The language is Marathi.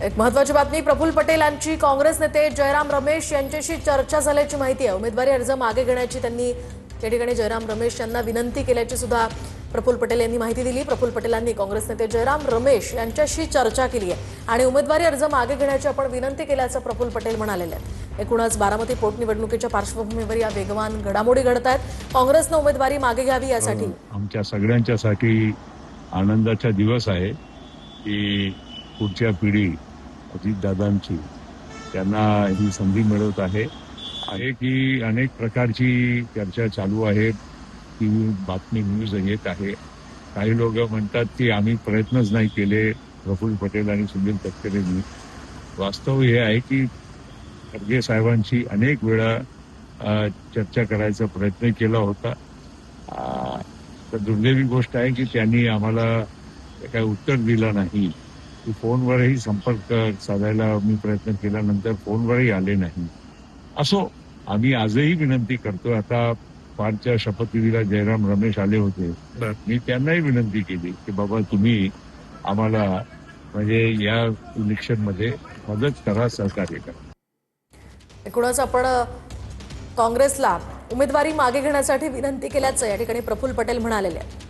एक महत्त्वाची बातमी, प्रफुल्ल पटेल यांची काँग्रेस नेते जयराम रमेश यांच्याशी चर्चा झाल्याची माहिती आहे। उमेदवारी अर्ज मागे घेण्याची त्यांनी या ठिकाणी जयराम रमेश यांना विनंती केल्याची सुद्धा प्रफुल्ल पटेल यांनी माहिती दिली। प्रफुल्ल पटेलांनी काँग्रेस नेते जयराम रमेश यांच्याशी चर्चा केली आहे आणि उमेदवारी अर्ज मागे घेण्याची आपण विनंती केल्याचं प्रफुल्ल पटेल म्हणाले आहेत। एकूणच बारामती पोटनिवडणुकीच्या पार्श्वभूमीवर या वेगवान घडामोडी घडत आहेत। काँग्रेसने उमेदवारी मागे घ्यावी यासाठी आमच्या सगळ्यांच्यासाठी आनंदाचा दिवस आहे की पुढच्या पिढी अजितदादांची त्यांना ही संधी मिळत आहे की अनेक प्रकारची चर्चा चालू आहे, टीव्ही बातमी न्यूज येत आहे। काही लोक म्हणतात की आम्ही प्रयत्नच नाही केले प्रफुल्ल पटेल आणि सुनील तटकरेंनी। वास्तव हे आहे की खरगे साहेबांची अनेक वेळा चर्चा करायचा प्रयत्न केला होता। तर दुर्दैवी गोष्ट आहे की त्यांनी आम्हाला काही उत्तर दिलं नाही। फोनवरही संपर्क साधायला मी प्रयत्न केल्यानंतर फोनवरही आले नाही। असो, आम्ही आजही विनंती करतो। आता पारच्या शपथविधीला जयराम रमेश आले होते, तर मी त्यांनाही विनंती केली की बाबा तुम्ही आम्हाला म्हणजे या इलेक्शनमध्ये मदत करा, सहकार्य करा। एकूणच आपण काँग्रेसला उमेदवारी मागे घेण्यासाठी विनंती केल्याचं या ठिकाणी प्रफुल्ल पटेल म्हणाले आहेत।